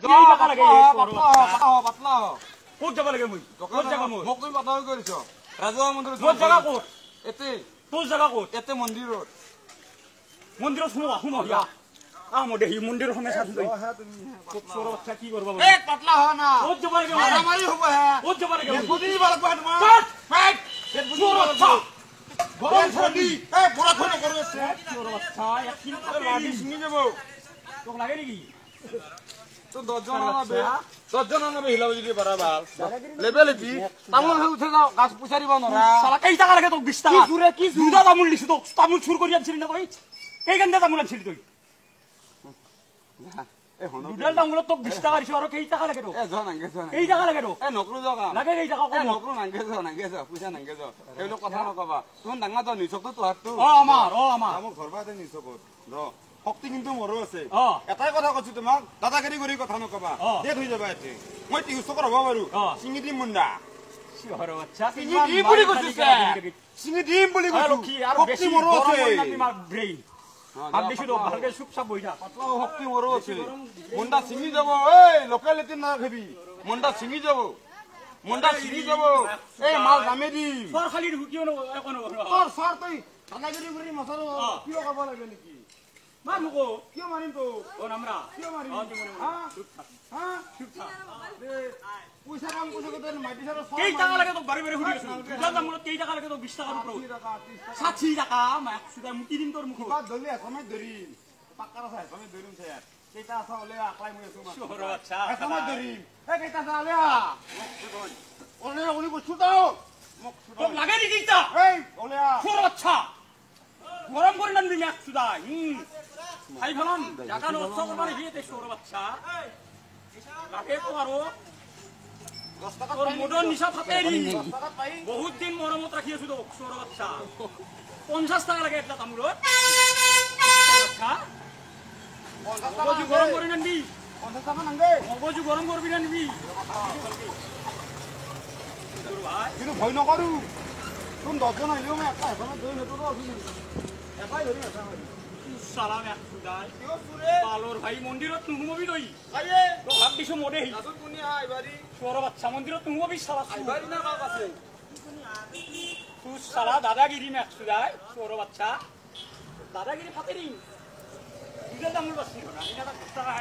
কেই টাকা লাগে পাতলা ক'ত যাব লাগে মই ক'ত জাগা মই মোক তুমি পাতলা কৰিছ ৰাজহুৱা মন্দিৰত তোৰ জাগা ক'ত এতে তোৰ জাগা ক'ত এতে মন্দিৰত সোমোৱা ইয়া মই দেখি মন্দিৰৰ সময় চাই তই চোৰৰ বাচ্চা কি কৰিব এই পাতলা হ না ক'ত যাব লাগে মাৰামাৰি হ'ব হে ক'ত যাব লাগে বুদ্ধি দিব লাগিব তোমাৰ চোৰৰ বাচ্চা গৰম ফন্দি এই পুৰা খনে কৰি আছে চোৰৰ বাচ্চা এক কিলো লাডি ছিঙি যাব তোক লাগে নেকি তো 10 জন আনাবে 10 জন আনাবে হিলাব যদি পাৰা ভাল লেবেল কি তামোল হৈ উঠে যাও গাছ পুছাৰিব নৰা সালা কেই টাকা লাগে তোক 20 টাকা কি জুৰে কি দুটা তামোল দিছো তোক তামোল চুৰ কৰি আনছিলি না তই কেই গান্দা তামোল আনছিলি তই এ হন দুডাল তামোলত তোক 20 টাকা দিছো আৰু কেই টাকা লাগে তোক এ জন আংগে জন কেই টাকা লাগে তোক এ নকৰু জগা লাগে কেই টাকা এ কম নকৰু নাংগে জন পইচা নাংগে জন এইবিলাক কথা নকবা তুমি ডাঙা জন নিছকটো তো হাতটো আমাৰ আমাৰ ঘৰ বাতে নিছকত ৰ শক্তি কিন্তু মোৰো আছে অ এটাই কথা কৈছো তোমাক দাদাগিৰি কৰি কথা নকবা ডেট হৈ যাবা এতে মই 30 টকা হ'ব বাৰু চিঙি দিম মুণ্ডা চোৰৰ বাচ্চা চিঙি দিম বুলি কৈছো চিঙি দিম বুলি কৈছো কি আৰু বেছি মোৰো আছে তোমাৰ ব্ৰেইন আৰ বেশি তো ভালকে চুপচাপ বই থাক পাতলা শক্তি মোৰো আছে মুণ্ডা চিঙি যাব এই লোকেলিটি না খাবি মুণ্ডা চিঙি যাব এই মাল দামে দিম সর খালি কিয় এখন তোৰ সৰ তই দাদাগিৰি কৰি মছাৰো কিয় কৰিব লাগে নেকি মাৰ মুকো কিয় মাৰিম তো ও নামৰা কিয় মাৰিম হা পইচা কাম কৈছো তই মাটি সাৰো কেই টাকা লাগে তোক বারে বারে হুদি আছো দুটা দামত কেই টাকা লাগে তোক 20 টাকার উপর 60 টাকা মাক সুদা মুটি দিম তোর মুখ বাদ ধরলি এসময় ধরিম পাক্কা আছে এসময় ধরিম স্যার কেইটা আছে ওলে আকলাই মই আছো চোর বাচ্চা এসময় ধরিম এ কেইটা আছে ওলে ওলে ওলি কইছো তো মোক তোক লাগে নি কেইটা এই ওলে চোর বাচ্চা গরম করে নানবি মাক সুদা ভাই ফলন টাকা নষ্ট করবার হিয়েতে চোর বাচ্চা লাগে তো আরো 10 টাকা তোর মোটর নিশা থাকে নি বহুত দিন মরমত রাখি আছো তো চোর বাচ্চা 50 টাকা লাগে একটা তামুলত আচ্ছা মগজু গরম করে নানবি 50 টাকা নাঙ্গে মগজু গরম করবি নানবি কিন্তু ভয় নকৰো তুমি 10 জন আইলেও মই একটা এসময় ধৰি নেতো আছো এটাই ধৰি আছা সালাম এক সুদাই কিয় সুরে পালর ভাই মন্দিরত নুহুমবি লই আইয়ে তো ভাব দিছো মোরে হি আসল কোনি আইবারি চোর বাচ্চা মন্দিরত নুহুমবি সালা আইবারি না কাক আছে তুই সালা দাদাগিরি এক সুদাই চোর বাচ্চা দাদাগিরি ফাতেরি দুজন দামুল বাসি না এটা টাকা